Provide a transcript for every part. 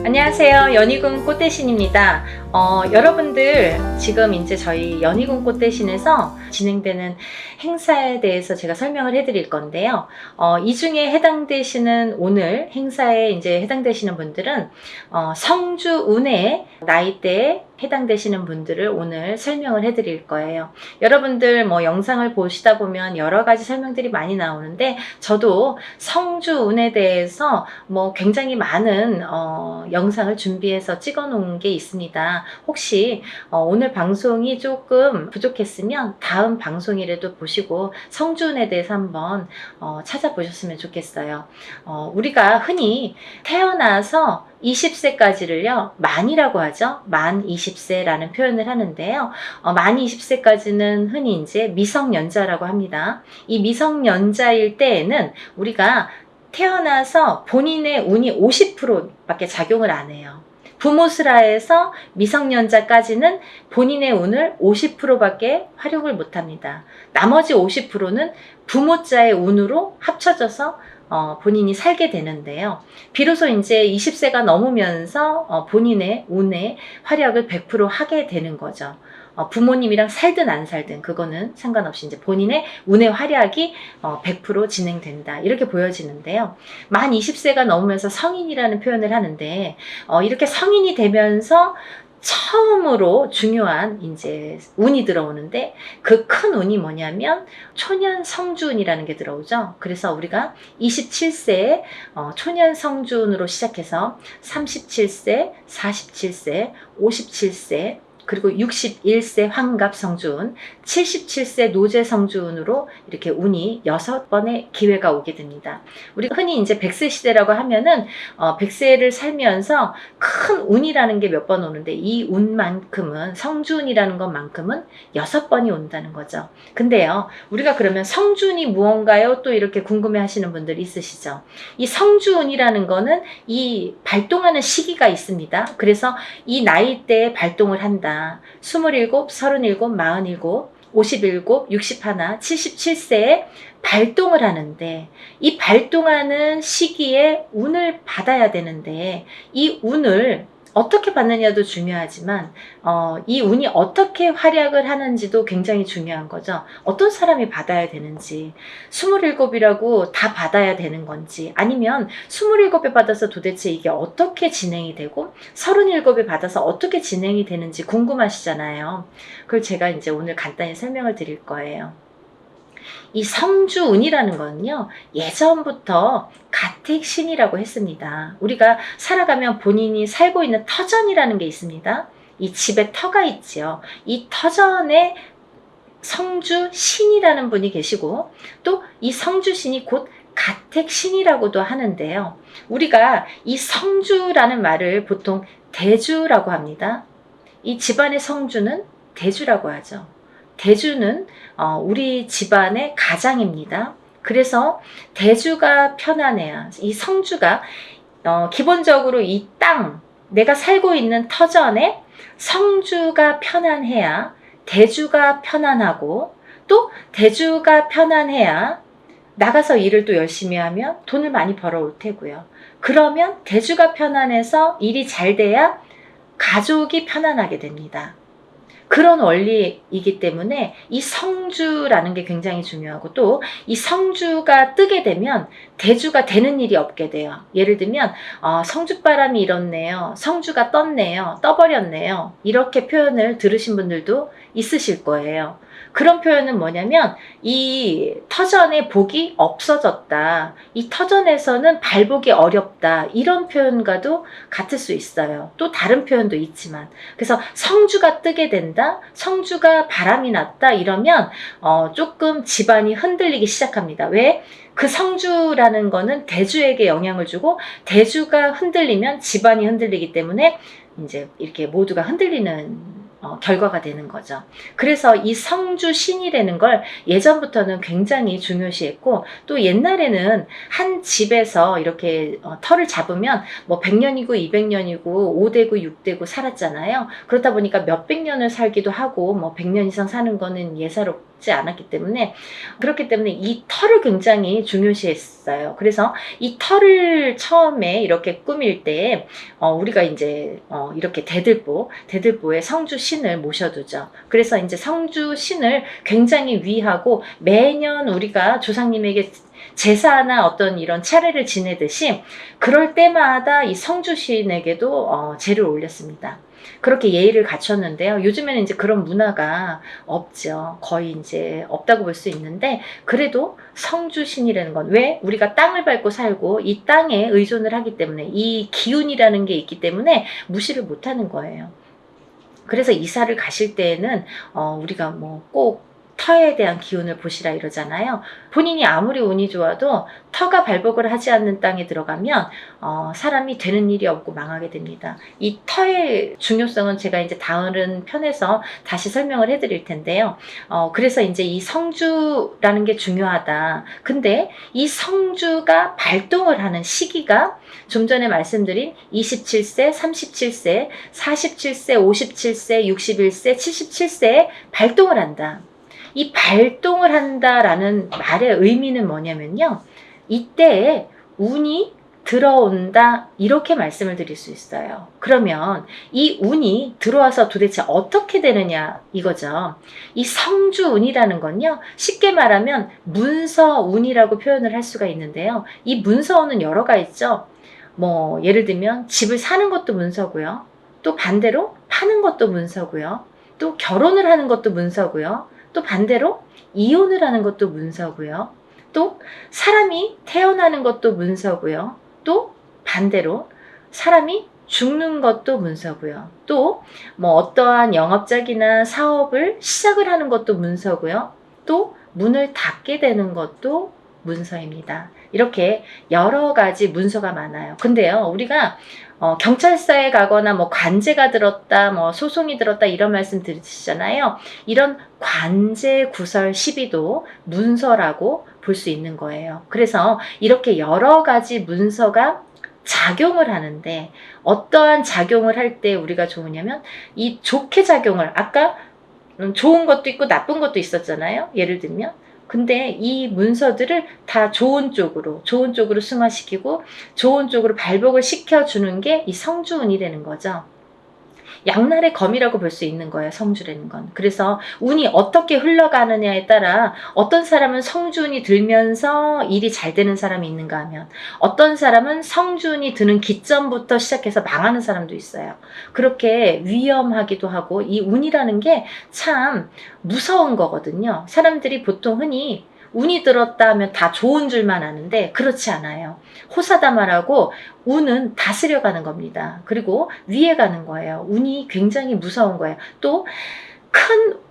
안녕하세요. 연희군 꽃대신입니다. 여러분들 지금 이제 저희 연희군 꽃대신에서 진행되는 행사에 대해서 제가 설명을 해드릴 건데요. 이 중에 해당되시는 오늘 행사에 이제 해당되시는 분들은 성주 운해 나이대에 해당되시는 분들을 오늘 설명을 해드릴 거예요. 여러분들 뭐 영상을 보시다 보면 여러 가지 설명들이 많이 나오는데 저도 성주 운에 대해서 뭐 굉장히 많은 영상을 준비해서 찍어 놓은 게 있습니다. 혹시 오늘 방송이 조금 부족했으면 다음 방송이라도 보시고 성주운에 대해서 한번 찾아보셨으면 좋겠어요. 우리가 흔히 태어나서 20세까지를요, 만이라고 하죠. 만 20세라는 표현을 하는데요. 만 20세까지는 흔히 이제 미성년자라고 합니다. 이 미성년자일 때에는 우리가 태어나서 본인의 운이 50%밖에 작용을 안 해요. 부모스라에서 미성년자까지는 본인의 운을 50%밖에 활용을 못 합니다. 나머지 50%는 부모자의 운으로 합쳐져서 본인이 살게 되는데요. 비로소 이제 20세가 넘으면서 본인의 운의 활약을 100% 하게 되는 거죠. 부모님이랑 살든 안 살든 그거는 상관없이 이제 본인의 운의 활약이 100% 진행된다. 이렇게 보여지는데요. 만 20세가 넘으면서 성인이라는 표현을 하는데 이렇게 성인이 되면서 처음으로 중요한 이제 운이 들어오는데 그 큰 운이 뭐냐면 초년 성주운이라는 게 들어오죠. 그래서 우리가 27세에 초년 성주운으로 시작해서 37세, 47세, 57세 그리고 61세 환갑 성주운, 77세 노제 성주운으로 이렇게 운이 6번의 기회가 오게 됩니다. 우리가 흔히 이제 100세 시대라고 하면은 100세를 살면서 큰 운이라는 게 몇 번 오는데 이 운만큼은 성주운이라는 것만큼은 6번이 온다는 거죠. 근데요, 우리가 그러면 성주운이 무언가요? 또 이렇게 궁금해 하시는 분들 있으시죠? 이 성주운이라는 거는 이 발동하는 시기가 있습니다. 그래서 이 나이대에 발동을 한다. 27, 37, 47, 57, 61, 77세에 발동을 하는데 이 발동하는 시기에 운을 받아야 되는데 이 운을 어떻게 받느냐도 중요하지만 이 운이 어떻게 활약을 하는지도 굉장히 중요한 거죠. 어떤 사람이 받아야 되는지 27이라고 다 받아야 되는 건지 아니면 27에 받아서 도대체 이게 어떻게 진행이 되고 37에 받아서 어떻게 진행이 되는지 궁금하시잖아요. 그걸 제가 이제 오늘 간단히 설명을 드릴 거예요. 이 성주운이라는 거는요, 예전부터 가택신이라고 했습니다. 우리가 살아가면 본인이 살고 있는 터전이라는 게 있습니다. 이 집에 터가 있지요. 이 터전에 성주신이라는 분이 계시고 또 이 성주신이 곧 가택신이라고도 하는데요. 우리가 이 성주라는 말을 보통 대주라고 합니다. 이 집안의 성주는 대주라고 하죠. 대주는 우리 집안의 가장입니다. 그래서 대주가 편안해야 이 성주가 기본적으로 이 땅, 내가 살고 있는 터전에 성주가 편안해야 대주가 편안하고 또 대주가 편안해야 나가서 일을 또 열심히 하면 돈을 많이 벌어올 테고요. 그러면 대주가 편안해서 일이 잘 돼야 가족이 편안하게 됩니다. 그런 원리이기 때문에 이 성주라는 게 굉장히 중요하고 또 이 성주가 뜨게 되면 대주가 되는 일이 없게 돼요. 예를 들면 성주바람이 일었네요. 성주가 떴네요. 떠버렸네요. 이렇게 표현을 들으신 분들도 있으실 거예요. 그런 표현은 뭐냐면 이 터전의 복이 없어졌다. 이 터전에서는 발복이 어렵다. 이런 표현과도 같을 수 있어요. 또 다른 표현도 있지만 그래서 성주가 뜨게 된다. 성주가 바람이 났다. 이러면 조금 집안이 흔들리기 시작합니다. 왜? 그 성주라는 거는 대주에게 영향을 주고 대주가 흔들리면 집안이 흔들리기 때문에 이제 이렇게 모두가 흔들리는 결과가 되는 거죠. 그래서 이 성주신이라는 걸 예전부터는 굉장히 중요시했고 또 옛날에는 한 집에서 이렇게 터를 잡으면 뭐 100년이고 200년이고 5대고 6대고 살았잖아요. 그렇다 보니까 몇백 년을 살기도 하고 뭐 100년 이상 사는 거는 예사롭지 해보지 않았기 때문에, 그렇기 때문에 이 털을 굉장히 중요시했어요. 그래서 이 털을 처음에 이렇게 꾸밀 때 우리가 이제 이렇게 대들보에 성주 신을 모셔두죠. 그래서 이제 성주 신을 굉장히 위하고 매년 우리가 조상님에게 제사나 어떤 이런 차례를 지내듯이 그럴 때마다 이 성주신에게도 제를 올렸습니다. 그렇게 예의를 갖췄는데요. 요즘에는 이제 그런 문화가 없죠. 거의 이제 없다고 볼 수 있는데, 그래도 성주신이라는 건, 왜? 우리가 땅을 밟고 살고 이 땅에 의존을 하기 때문에, 이 기운이라는 게 있기 때문에 무시를 못 하는 거예요. 그래서 이사를 가실 때에는 우리가 뭐 꼭 터에 대한 기운을 보시라 이러잖아요. 본인이 아무리 운이 좋아도 터가 발복을 하지 않는 땅에 들어가면 사람이 되는 일이 없고 망하게 됩니다. 이 터의 중요성은 제가 이제 다른 편에서 다시 설명을 해드릴 텐데요. 그래서 이제 이 성주라는 게 중요하다. 근데 이 성주가 발동을 하는 시기가 좀 전에 말씀드린 27세, 37세, 47세, 57세, 61세, 77세에 발동을 한다. 이 발동을 한다라는 말의 의미는 뭐냐면요. 이때에 운이 들어온다, 이렇게 말씀을 드릴 수 있어요. 그러면 이 운이 들어와서 도대체 어떻게 되느냐 이거죠. 이 성주운이라는 건요, 쉽게 말하면 문서운이라고 표현을 할 수가 있는데요. 이 문서운은 여러가 있죠. 뭐 예를 들면 집을 사는 것도 문서고요. 또 반대로 파는 것도 문서고요. 또 결혼을 하는 것도 문서고요. 또 반대로 이혼을 하는 것도 문서고요. 또 사람이 태어나는 것도 문서고요. 또 반대로 사람이 죽는 것도 문서고요. 또 뭐 어떠한 영업작이나 사업을 시작을 하는 것도 문서고요. 또 문을 닫게 되는 것도 문서입니다. 이렇게 여러 가지 문서가 많아요. 근데요, 우리가 경찰서에 가거나 뭐 관제가 들었다, 뭐 소송이 들었다 이런 말씀 들으시잖아요. 이런 관제 구설 시비도 문서라고 볼 수 있는 거예요. 그래서 이렇게 여러 가지 문서가 작용을 하는데, 어떠한 작용을 할 때 우리가 좋으냐면, 이 좋게 작용을, 아까 좋은 것도 있고 나쁜 것도 있었잖아요. 예를 들면, 근데 이 문서들을 다 좋은 쪽으로 승화시키고 좋은 쪽으로 발복을 시켜주는 게 이 성주운이라는 거죠. 양날의 검이라고 볼 수 있는 거예요, 성주라는 건. 그래서 운이 어떻게 흘러가느냐에 따라 어떤 사람은 성주운이 들면서 일이 잘 되는 사람이 있는가 하면, 어떤 사람은 성주운이 드는 기점부터 시작해서 망하는 사람도 있어요. 그렇게 위험하기도 하고, 이 운이라는 게 참 무서운 거거든요. 사람들이 보통 흔히 운이 들었다 하면 다 좋은 줄만 아는데 그렇지 않아요. 호사다마라고 운은 다스려가는 겁니다. 그리고 위에 가는 거예요. 운이 굉장히 무서운 거예요. 또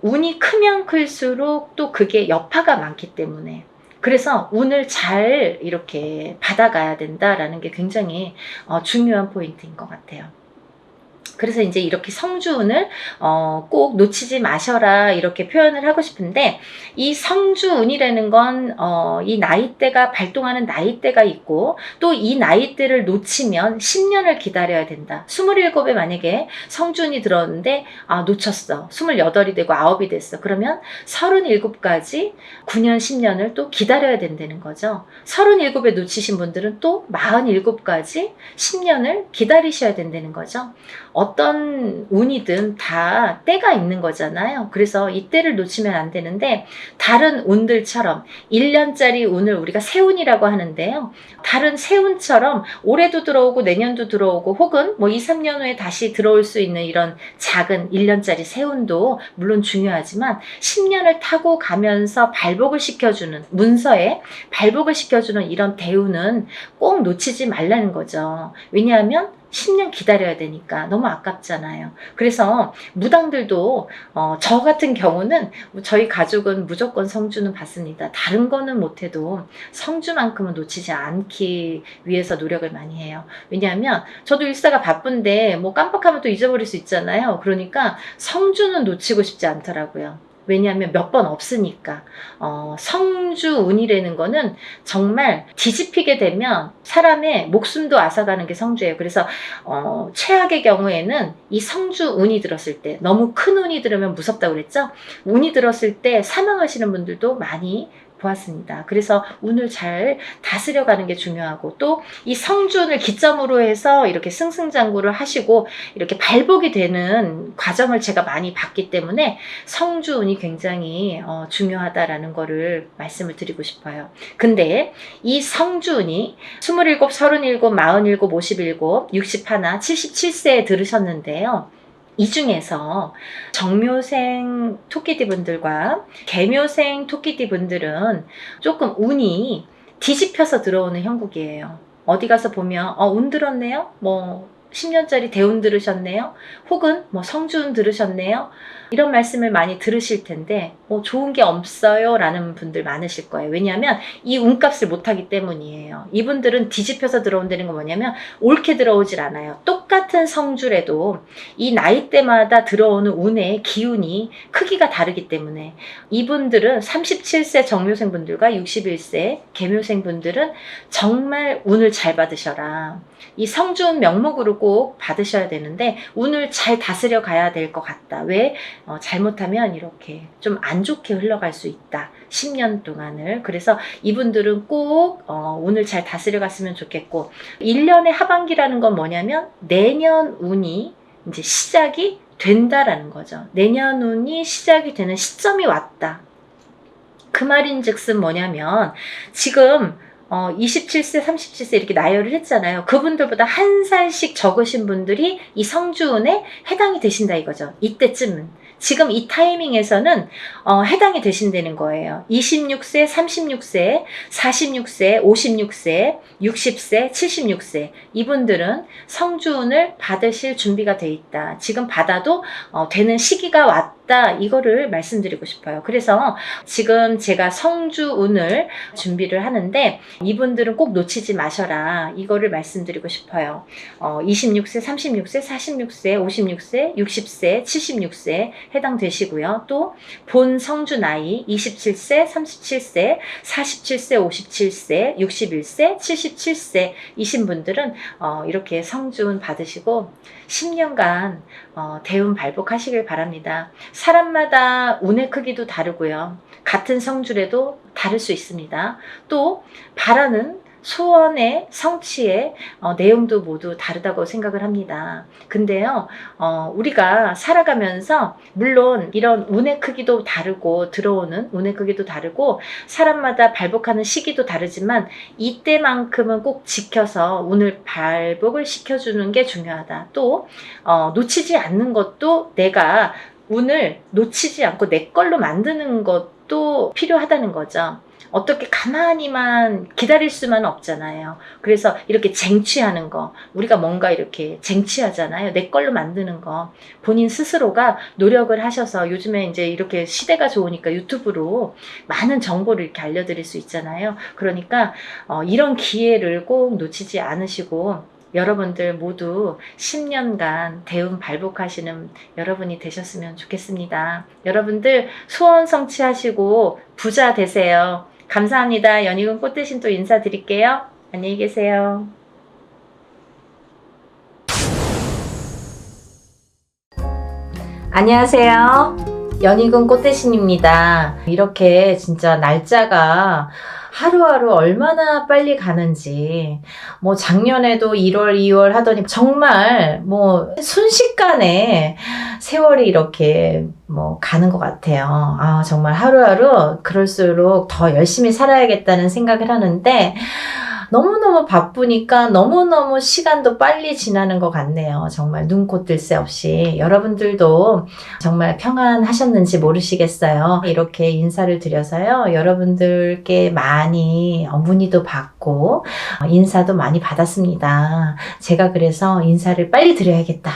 운이 크면 클수록 또 그게 여파가 많기 때문에, 그래서 운을 잘 이렇게 받아가야 된다라는 게 굉장히 중요한 포인트인 것 같아요. 그래서 이제 이렇게 성주운을 꼭 놓치지 마셔라 이렇게 표현을 하고 싶은데, 이 성주운이라는 건 이 나이대가 발동하는 나이대가 있고, 또 이 나이대를 놓치면 10년을 기다려야 된다. 27에 만약에 성주운이 들었는데 놓쳤어. 28이 되고 9이 됐어. 그러면 37까지 9년 10년을 또 기다려야 된다는 거죠. 37에 놓치신 분들은 또 47까지 10년을 기다리셔야 된다는 거죠. 어떤 운이든 다 때가 있는 거잖아요. 그래서 이 때를 놓치면 안 되는데, 다른 운들처럼 1년짜리 운을 우리가 세운이라고 하는데요. 다른 세운처럼 올해도 들어오고 내년도 들어오고 혹은 뭐 2, 3년 후에 다시 들어올 수 있는 이런 작은 1년짜리 세운도 물론 중요하지만, 10년을 타고 가면서 발복을 시켜주는, 문서에 발복을 시켜주는 이런 대운은 꼭 놓치지 말라는 거죠. 왜냐하면 10년 기다려야 되니까 너무 아깝잖아요. 그래서 무당들도 저 같은 경우는, 저희 가족은 무조건 성주는 받습니다. 다른 거는 못해도 성주만큼은 놓치지 않기 위해서 노력을 많이 해요. 왜냐하면 저도 일사가 바쁜데 뭐 깜빡하면 또 잊어버릴 수 있잖아요. 그러니까 성주는 놓치고 싶지 않더라고요. 왜냐하면 몇 번 없으니까. 성주운이라는 거는 정말 뒤집히게 되면 사람의 목숨도 앗아가는 게 성주예요. 그래서 최악의 경우에는 이 성주운이 들었을 때, 너무 큰 운이 들으면 무섭다고 그랬죠? 운이 들었을 때 사망하시는 분들도 많이 보았습니다. 그래서 운을 잘 다스려가는 게 중요하고, 또 이 성주운을 기점으로 해서 이렇게 승승장구를 하시고 이렇게 발복이 되는 과정을 제가 많이 봤기 때문에 성주운이 굉장히 중요하다라는 거를 말씀을 드리고 싶어요. 근데 이 성주운이 27, 37, 47, 57, 61, 77세에 들으셨는데요. 이 중에서 정묘생 토끼띠 분들과 개묘생 토끼띠 분들은 조금 운이 뒤집혀서 들어오는 형국이에요. 어디 가서 보면 운 들었네요? 뭐 10년짜리 대운 들으셨네요? 혹은 뭐 성주운 들으셨네요? 이런 말씀을 많이 들으실 텐데 좋은 게 없어요 라는 분들 많으실 거예요. 왜냐하면 이 운값을 못하기 때문이에요. 이분들은 뒤집혀서 들어온다는 건 뭐냐면 옳게 들어오질 않아요. 똑같은 성주래도 이 나이대마다 들어오는 운의 기운이 크기가 다르기 때문에 이분들은 37세 정묘생 분들과 61세 개묘생 분들은 정말 운을 잘 받으셔라. 이 성주운 명목으로 꼭 받으셔야 되는데 운을 잘 다스려 가야 될 것 같다. 왜? 잘못하면 이렇게 좀 안 좋게 흘러갈 수 있다. 10년 동안을. 그래서 이분들은 꼭 운을 잘 다스려 갔으면 좋겠고, 1년의 하반기라는 건 뭐냐면 내년 운이 이제 시작이 된다라는 거죠. 내년 운이 시작이 되는 시점이 왔다. 그 말인즉슨 뭐냐면 지금 27세, 37세 이렇게 나열을 했잖아요. 그분들보다 한 살씩 적으신 분들이 이 성주운에 해당이 되신다 이거죠. 이때쯤은. 지금 이 타이밍에서는 해당이 되신다는 거예요. 26세, 36세, 46세, 56세, 60세, 76세 이분들은 성주운을 받으실 준비가 돼 있다. 지금 받아도 되는 시기가 왔다. 이거를 말씀드리고 싶어요. 그래서 지금 제가 성주운을 준비를 하는데 이분들은 꼭 놓치지 마셔라. 이거를 말씀드리고 싶어요. 26세, 36세, 46세, 56세, 60세, 76세 해당되시고요. 또 본 성주 나이 27세, 37세, 47세, 57세, 61세, 77세 이신 분들은 이렇게 성주운 받으시고 10년간 대운 발복하시길 바랍니다. 사람마다 운의 크기도 다르고요. 같은 성주래도 다를 수 있습니다. 또 바라는 소원의 성취의 내용도 모두 다르다고 생각을 합니다. 근데요, 우리가 살아가면서 물론 이런 운의 크기도 다르고 들어오는 운의 크기도 다르고 사람마다 발복하는 시기도 다르지만 이때만큼은 꼭 지켜서 운을 발복을 시켜주는 게 중요하다. 또 놓치지 않는 것도 내가 운을 놓치지 않고 내 걸로 만드는 것도 필요하다는 거죠. 어떻게 가만히만 기다릴 수만 없잖아요. 그래서 이렇게 쟁취하는 거, 우리가 뭔가 이렇게 쟁취하잖아요. 내 걸로 만드는 거. 본인 스스로가 노력을 하셔서 요즘에 이제 이렇게 시대가 좋으니까 유튜브로 많은 정보를 이렇게 알려드릴 수 있잖아요. 그러니까 이런 기회를 꼭 놓치지 않으시고 여러분들 모두 10년간 대운 발복하시는 여러분이 되셨으면 좋겠습니다. 여러분들 소원 성취하시고 부자 되세요. 감사합니다. 연희군 꽃대신 또 인사드릴게요. 안녕히 계세요. 안녕하세요. 연희군 꽃대신입니다. 이렇게 진짜 날짜가 하루하루 얼마나 빨리 가는지 뭐 작년에도 1월, 2월 하더니 정말 뭐 순식간에 세월이 이렇게 뭐 가는 것 같아요. 정말 하루하루 그럴수록 더 열심히 살아야겠다는 생각을 하는데 너무너무 바쁘니까 너무너무 시간도 빨리 지나는 것 같네요. 정말 눈코 뜰 새 없이. 여러분들도 정말 평안하셨는지 모르시겠어요. 이렇게 인사를 드려서요. 여러분들께 많이 문의도 받고 인사도 많이 받았습니다. 제가 그래서 인사를 빨리 드려야겠다.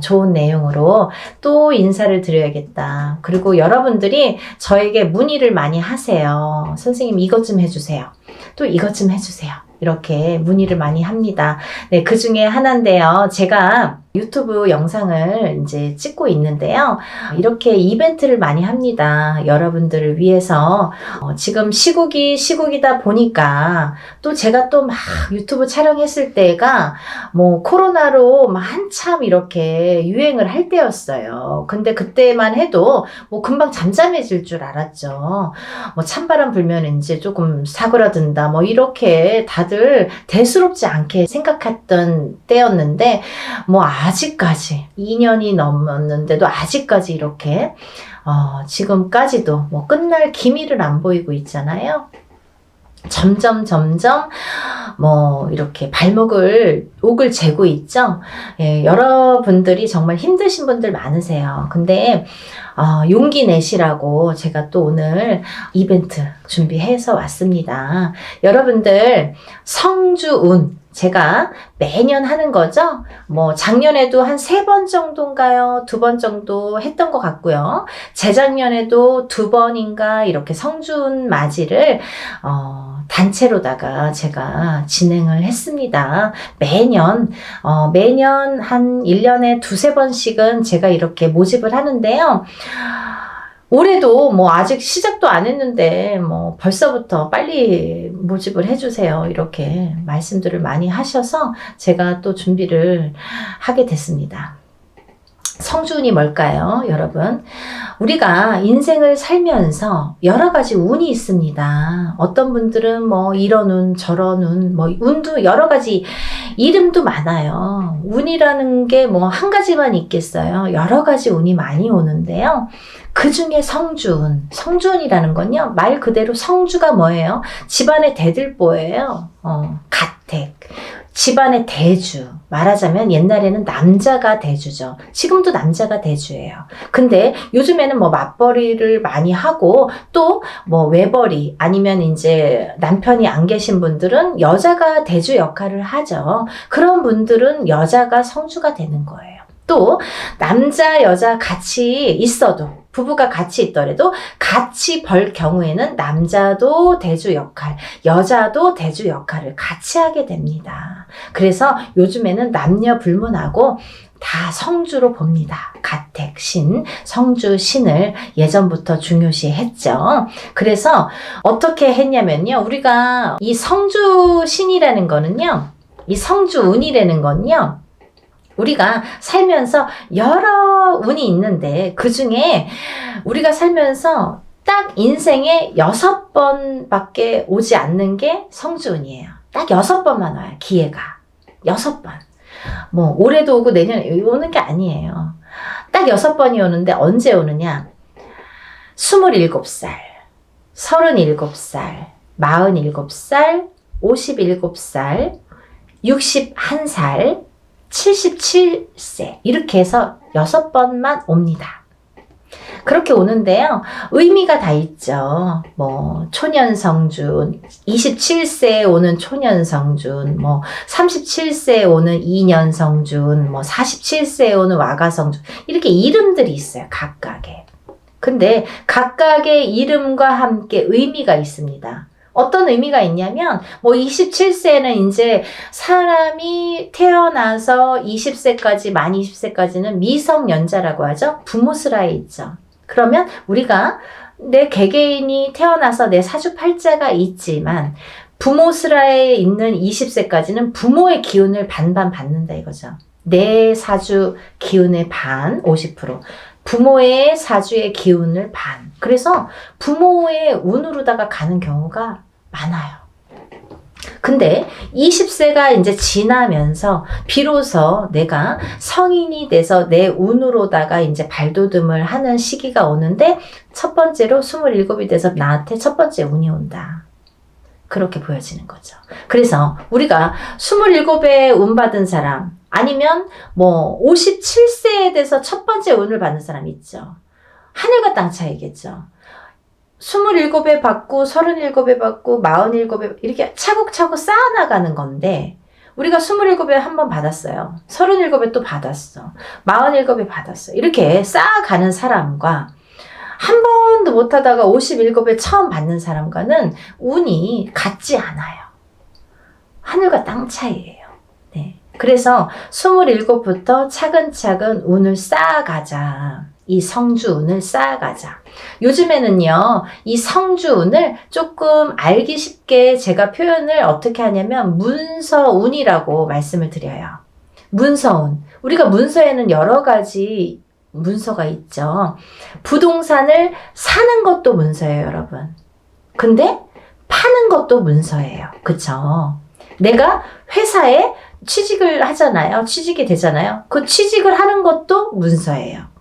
좋은 내용으로 또 인사를 드려야겠다. 그리고 여러분들이 저에게 문의를 많이 하세요. 선생님 이것 좀 해주세요. 또 이것 좀 해주세요. 이렇게 문의를 많이 합니다. 네, 그 중에 하나인데요. 제가 유튜브 영상을 이제 찍고 있는데요. 이렇게 이벤트를 많이 합니다. 여러분들을 위해서. 지금 시국이다 보니까 또 제가 또 막 유튜브 촬영했을 때가 뭐 코로나로 막 한참 이렇게 유행을 할 때였어요. 근데 그때만 해도 뭐 금방 잠잠해질 줄 알았죠. 뭐 찬바람 불면 이제 조금 사그라든다. 뭐 이렇게 다들 대수롭지 않게 생각했던 때였는데 뭐 아직까지 2년이 넘었는데도 아직까지 이렇게 지금까지도 뭐 끝날 기미를 안 보이고 있잖아요. 점점 뭐 이렇게 옥을 재고 있죠. 예, 여러분들이 정말 힘드신 분들 많으세요. 근데 용기 내시라고 제가 또 오늘 이벤트 준비해서 왔습니다. 여러분들 성주운 제가 매년 하는 거죠. 뭐 작년에도 한 3번 정도인가요? 2번 정도 했던 것 같고요. 재작년에도 2번인가 이렇게 성준 맞이를 단체로다가 제가 진행을 했습니다. 매년 한 1년에 2-3번씩은 제가 이렇게 모집을 하는데요. 올해도 뭐 아직 시작도 안 했는데 뭐 벌써부터 빨리 모집을 해주세요. 이렇게 말씀들을 많이 하셔서 제가 또 준비를 하게 됐습니다. 성주운이 뭘까요, 여러분? 우리가 인생을 살면서 여러 가지 운이 있습니다. 어떤 분들은 뭐 이런 운, 저런 운, 뭐 운도 여러 가지 이름도 많아요. 운이라는 게 뭐 한 가지만 있겠어요. 여러 가지 운이 많이 오는데요. 그 중에 성주운, 성주운이라는 건요, 말 그대로 성주가 뭐예요? 집안의 대들보예요. 가택. 집안의 대주. 말하자면 옛날에는 남자가 대주죠. 지금도 남자가 대주예요. 근데 요즘에는 뭐 맞벌이를 많이 하고 또 뭐 외벌이 아니면 이제 남편이 안 계신 분들은 여자가 대주 역할을 하죠. 그런 분들은 여자가 성주가 되는 거예요. 또 남자 여자 같이 있어도 부부가 같이 있더라도 같이 벌 경우에는 남자도 대주 역할, 여자도 대주 역할을 같이 하게 됩니다. 그래서 요즘에는 남녀 불문하고 다 성주로 봅니다. 가택, 신, 성주, 신을 예전부터 중요시 했죠. 그래서 어떻게 했냐면요. 우리가 이 성주 신이라는 거는요. 이 성주 운이라는 건요. 우리가 살면서 여러 운이 있는데 그 중에 우리가 살면서 딱 인생에 6번밖에 오지 않는 게 성주운이에요. 딱 6번만 와요. 기회가. 6번. 뭐 올해도 오고 내년에 오는 게 아니에요. 딱 6번이 오는데 언제 오느냐? 27살, 37살, 47살, 57살, 61살, 77세 이렇게 해서 6번만 옵니다. 그렇게 오는데요. 의미가 다 있죠. 뭐 초년성준, 27세에 오는 초년성준, 뭐 37세에 오는 이년성준, 뭐 47세에 오는 와가성준 이렇게 이름들이 있어요. 각각의. 근데 각각의 이름과 함께 의미가 있습니다. 어떤 의미가 있냐면 뭐 27세는 이제 사람이 태어나서 20세까지 만 20세까지는 미성년자라고 하죠. 부모스라에 있죠. 그러면 우리가 내 개개인이 태어나서 내 사주팔자가 있지만 부모스라에 있는 20세까지는 부모의 기운을 반반 받는다 이거죠. 내 사주 기운의 반 50%. 부모의 사주의 기운을 반. 그래서 부모의 운으로다가 가는 경우가 많아요. 근데 20세가 이제 지나면서 비로소 내가 성인이 돼서 내 운으로다가 이제 발돋움을 하는 시기가 오는데 첫 번째로 27이 돼서 나한테 첫 번째 운이 온다. 그렇게 보여지는 거죠. 그래서 우리가 27에 운 받은 사람 아니면 뭐 57세에 돼서 첫 번째 운을 받는 사람 있죠. 하늘과 땅 차이겠죠. 27에 받고 37에 받고 47에 이렇게 차곡차곡 쌓아나가는 건데 우리가 27에 한 번 받았어요. 37에 또 받았어. 47에 받았어. 이렇게 쌓아가는 사람과 한 번도 못하다가 57에 처음 받는 사람과는 운이 같지 않아요. 하늘과 땅 차이예요. 네. 그래서 27부터 차근차근 운을 쌓아가자. 이 성주운을 쌓아가자. 요즘에는요, 이 성주운을 조금 알기 쉽게 제가 표현을 어떻게 하냐면 문서운이라고 말씀을 드려요. 문서운. 우리가 문서에는 여러 가지 문서가 있죠. 부동산을 사는 것도 문서예요, 여러분. 근데 파는 것도 문서예요. 그쵸? 내가 회사에 취직을 하잖아요. 취직이 되잖아요. 그 취직을 하는 것도 문서예요.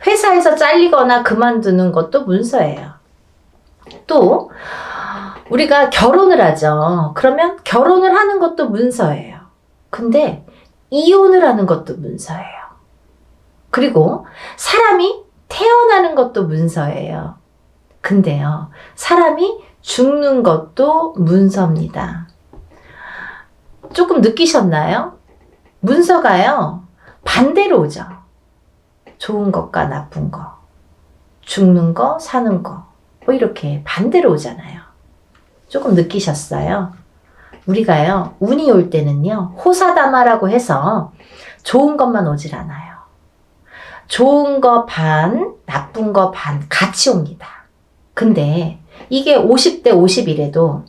회사에서 잘리거나 그만두는 것도 문서예요. 또 우리가 결혼을 하죠. 그러면 결혼을 하는 것도 문서예요. 근데 이혼을 하는 것도 문서예요. 그리고 사람이 태어나는 것도 문서예요. 근데요, 사람이 죽는 것도 문서입니다. 조금 느끼셨나요? 문서가요, 반대로 오죠. 좋은 것과 나쁜 거, 죽는 거, 사는 거, 뭐 이렇게 반대로 오잖아요. 조금 느끼셨어요? 우리가요, 운이 올 때는요, 호사다마라고 해서 좋은 것만 오질 않아요. 좋은 거 반, 나쁜 거 반 같이 옵니다. 근데 이게 50대 50이래도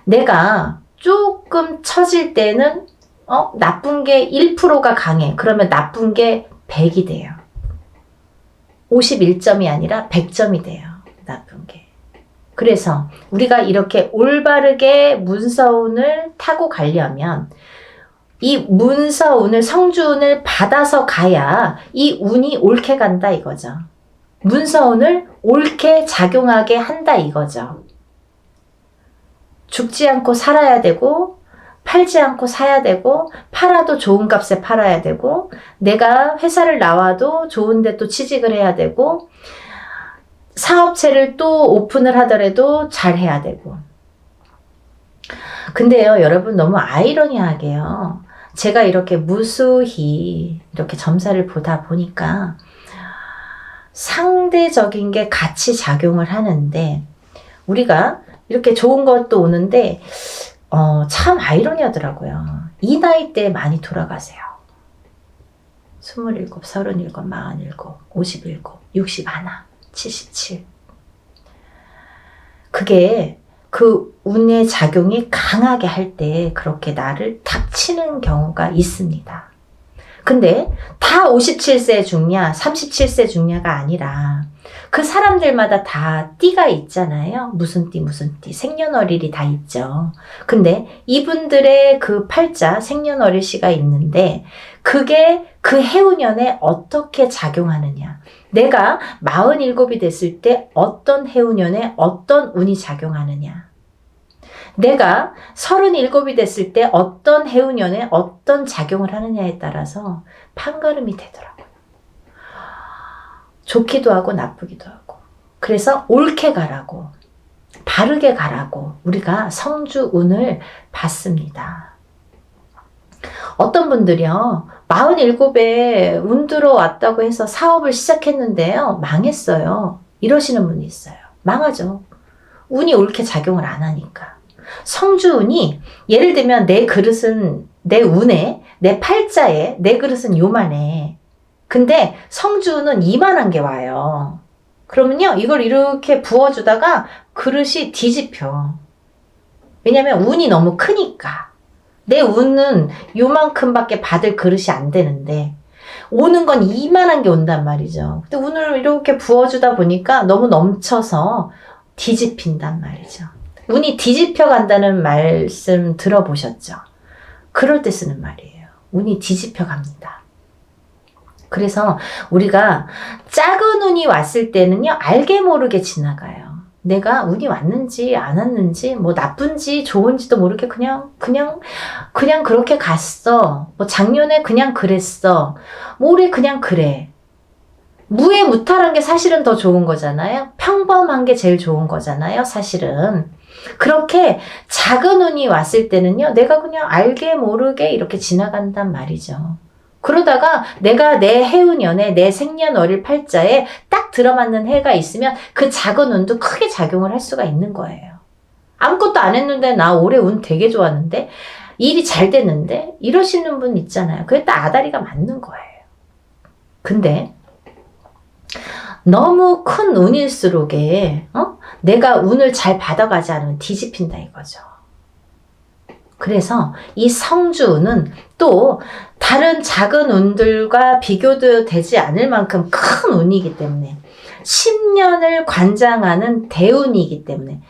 내가 조금 처질 때는 나쁜 게 1%가 강해. 그러면 나쁜 게 100이 돼요. 51점이 아니라 100점이 돼요. 나쁜 게. 그래서 우리가 이렇게 올바르게 문서운을 타고 가려면 이 문서운을, 성주운을 받아서 가야 이 운이 옳게 간다 이거죠. 문서운을 옳게 작용하게 한다 이거죠. 죽지 않고 살아야 되고, 팔지 않고 사야 되고, 팔아도 좋은 값에 팔아야 되고, 내가 회사를 나와도 좋은 데 또 취직을 해야 되고, 사업체를 또 오픈을 하더라도 잘 해야 되고. 근데요, 여러분 너무 아이러니하게요. 제가 이렇게 무수히 이렇게 점사를 보다 보니까 상대적인 게 같이 작용을 하는데, 우리가 이렇게 좋은 것도 오는데 참 아이러니하더라고요. 이 나이 때 많이 돌아가세요. 27, 37, 47, 57, 61, 77. 그게 그 운의 작용이 강하게 할 때 그렇게 나를 탁 치는 경우가 있습니다. 근데 다 57세 죽냐, 37세 죽냐가 아니라 그 사람들마다 다 띠가 있잖아요. 무슨 띠, 무슨 띠, 생년월일이 다 있죠. 근데 이분들의 그 팔자, 생년월일씨가 있는데 그게 그 해운년에 어떻게 작용하느냐. 내가 47이 됐을 때 어떤 해운년에 어떤 운이 작용하느냐. 내가 37이 됐을 때 어떤 해운년에 어떤 작용을 하느냐에 따라서 판가름이 되더라고요. 좋기도 하고 나쁘기도 하고. 그래서 옳게 가라고, 바르게 가라고 우리가 성주운을 받습니다. 어떤 분들이요, 47에 운 들어왔다고 해서 사업을 시작했는데요, 망했어요. 이러시는 분이 있어요. 망하죠. 운이 옳게 작용을 안 하니까. 성주운이, 예를 들면 내 그릇은, 내 운에, 내 팔자에 내 그릇은 요만해. 근데 성주운은 이만한 게 와요. 그러면요, 이걸 이렇게 부어주다가 그릇이 뒤집혀. 왜냐면 운이 너무 크니까. 내 운은 요만큼밖에 받을 그릇이 안 되는데 오는 건 이만한 게 온단 말이죠. 근데 운을 이렇게 부어주다 보니까 너무 넘쳐서 뒤집힌단 말이죠. 운이 뒤집혀 간다는 말씀 들어보셨죠? 그럴 때 쓰는 말이에요. 운이 뒤집혀 갑니다. 그래서 우리가 작은 운이 왔을 때는요, 알게 모르게 지나가요. 내가 운이 왔는지 안 왔는지, 뭐 나쁜지 좋은지도 모르게 그냥 그렇게 갔어. 뭐 작년에 그냥 그랬어. 뭐 올해 그냥 그래. 무해무탈한 게 사실은 더 좋은 거잖아요. 평범한 게 제일 좋은 거잖아요, 사실은. 그렇게 작은 운이 왔을 때는요, 내가 그냥 알게 모르게 이렇게 지나간단 말이죠. 그러다가 내가 내 해운년에, 내 생년월일 팔자에 딱 들어맞는 해가 있으면 그 작은 운도 크게 작용을 할 수가 있는 거예요. 아무것도 안 했는데 나 올해 운 되게 좋았는데 일이 잘 됐는데 이러시는 분 있잖아요. 그게 딱 아다리가 맞는 거예요. 근데 너무 큰 운일수록에 내가 운을 잘 받아가지 않으면 뒤집힌다 이거죠. 그래서 이 성주운은 또 다른 작은 운들과 비교도 되지 않을 만큼 큰 운이기 때문에 10년을 관장하는 대운이기 때문에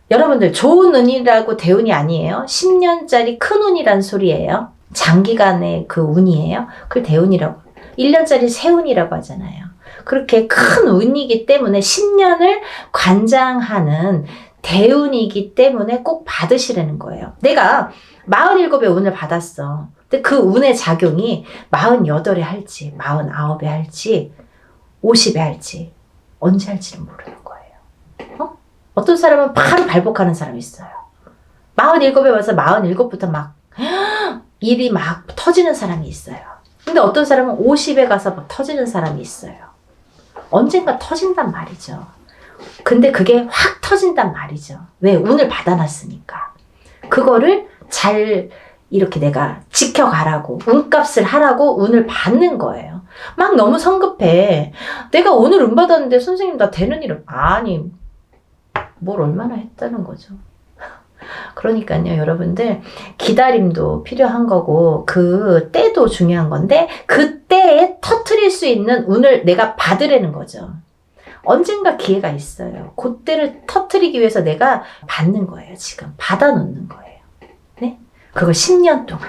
여러분들 좋은 운이라고 대운이 아니에요. 10년짜리 큰 운이란 소리예요. 장기간의 그 운이에요. 그걸 대운이라고 1년짜리 세운이라고 하잖아요. 그렇게 큰 운이기 때문에 10년을 관장하는 대운이기 때문에 꼭 받으시라는 거예요. 내가 47의 운을 받았어. 근데 그 운의 작용이 48에 할지 49에 할지 50에 할지 언제 할지는 모르는 거예요. 어떤 사람은 바로 발복하는 사람이 있어요. 47에 와서 47부터 막 일이 막 터지는 사람이 있어요. 근데 어떤 사람은 50에 가서 막 터지는 사람이 있어요. 언젠가 터진단 말이죠. 근데 그게 확 터진단 말이죠. 왜? 운을 받아놨으니까. 그거를 잘 이렇게 내가 지켜가라고, 운값을 하라고 운을 받는 거예요. 막 너무 성급해. 내가 오늘 운 받았는데 선생님 나 되는 일은 아니 뭘 얼마나 했다는 거죠. 그러니까요, 여러분들 기다림도 필요한 거고 그 때도 중요한 건데 그 때에 터트릴 수 있는 운을 내가 받으라는 거죠. 언젠가 기회가 있어요. 그때를 터트리기 위해서 내가 받는 거예요. 지금 받아놓는 거예요. 네? 그걸 10년 동안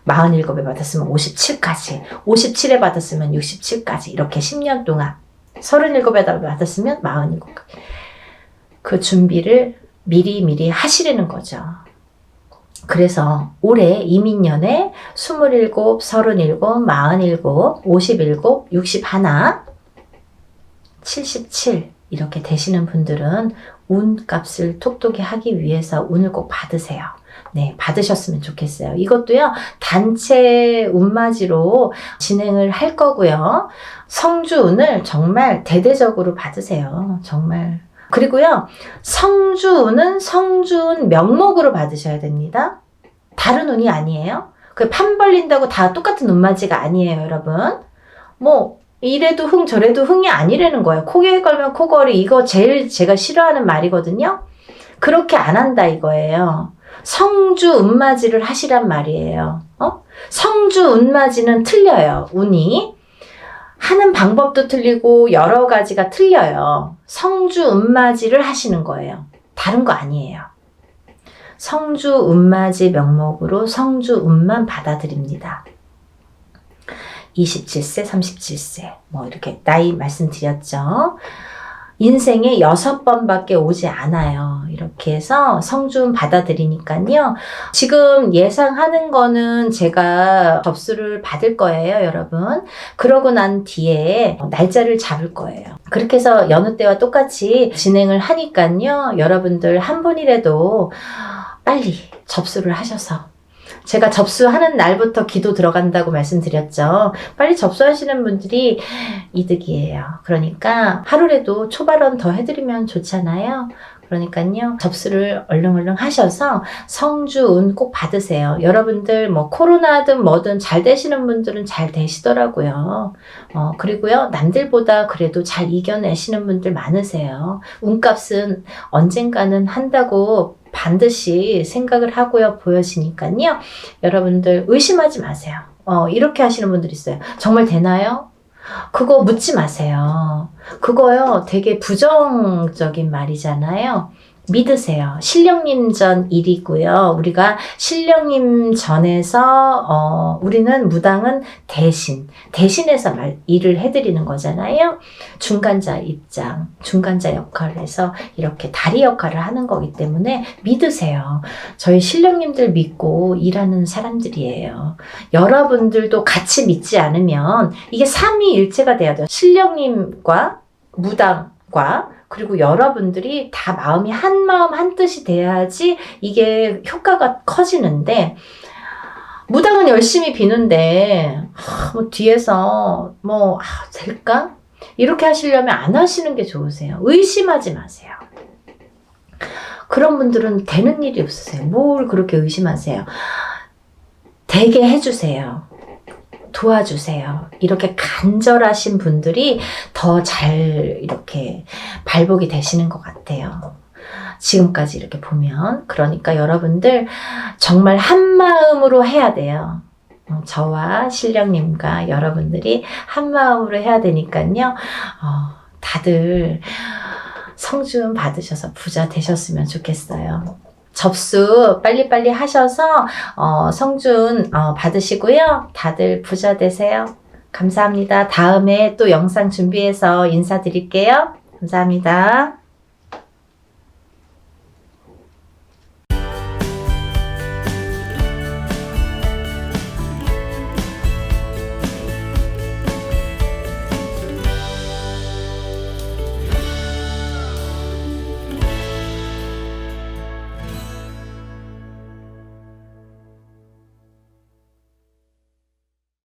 47에 받았으면 57까지 57에 받았으면 67까지 이렇게 10년 동안 37에 받았으면 47까지 그 준비를 미리 하시라는 거죠. 그래서 올해 이민년에 27, 37, 47, 57, 61, 77 이렇게 되시는 분들은 운값을 톡톡히 하기 위해서 운을 꼭 받으세요. 네, 받으셨으면 좋겠어요. 이것도요, 단체 운맞이로 진행을 할 거고요. 성주운을 정말 대대적으로 받으세요. 정말. 그리고요, 성주운은 성주운 명목으로 받으셔야 됩니다. 다른 운이 아니에요. 그 판 벌린다고 다 똑같은 운맞이가 아니에요, 여러분. 뭐, 이래도 흥, 저래도 흥이 아니라는 거예요. 코에 걸면 코걸이, 이거 제일 제가 싫어하는 말이거든요. 그렇게 안 한다 이거예요. 성주 운맞이를 하시란 말이에요. 성주 운맞이는 틀려요, 운이. 하는 방법도 틀리고 여러 가지가 틀려요. 성주 운맞이를 하시는 거예요. 다른 거 아니에요. 성주 운맞이 명목으로 성주 운만 받아들입니다. 27세, 37세 뭐 이렇게 나이 말씀드렸죠. 인생에 6번밖에 오지 않아요. 이렇게 해서 성주운 받아들이니까요. 지금 예상하는 거는 제가 접수를 받을 거예요, 여러분. 그러고 난 뒤에 날짜를 잡을 거예요. 그렇게 해서 여느 때와 똑같이 진행을 하니까요. 여러분들 한 분이라도 빨리 접수를 하셔서 제가 접수하는 날부터 기도 들어간다고 말씀드렸죠. 빨리 접수하시는 분들이 이득이에요. 그러니까 하루라도 초발언 더 해드리면 좋잖아요. 그러니까요. 접수를 얼른 하셔서 성주운 꼭 받으세요. 여러분들 뭐 코로나든 뭐든 잘 되시는 분들은 잘 되시더라고요. 그리고요. 남들보다 그래도 잘 이겨내시는 분들 많으세요. 운값은 언젠가는 한다고 반드시 생각을 하고요. 보여지니까요. 여러분들 의심하지 마세요. 이렇게 하시는 분들 있어요. 정말 되나요? 그거 묻지 마세요. 그거요 되게 부정적인 말이잖아요. 믿으세요. 신령님 전 일이고요. 우리가 신령님 전에서 우리는 무당은 대신해서 일을 해드리는 거잖아요. 중간자 입장, 중간자 역할을 해서 이렇게 다리 역할을 하는 거기 때문에 믿으세요. 저희 신령님들 믿고 일하는 사람들이에요. 여러분들도 같이 믿지 않으면 이게 삼위일체가 돼야 돼요. 신령님과 무당과 그리고 여러분들이 다 마음이 한 마음 한 뜻이 돼야지 이게 효과가 커지는데 무당은 열심히 비는데 뭐 뒤에서 될까? 이렇게 하시려면 안 하시는 게 좋으세요. 의심하지 마세요. 그런 분들은 되는 일이 없으세요. 뭘 그렇게 의심하세요. 되게 해주세요. 도와주세요. 이렇게 간절하신 분들이 더 잘 이렇게 발복이 되시는 것 같아요. 지금까지 이렇게 보면. 그러니까 여러분들 정말 한 마음으로 해야 돼요. 저와 신령님과 여러분들이 한 마음으로 해야 되니까요. 다들 성준 받으셔서 부자 되셨으면 좋겠어요. 접수 빨리빨리 하셔서 성준 받으시고요. 다들 부자 되세요. 감사합니다. 다음에 또 영상 준비해서 인사드릴게요. 감사합니다.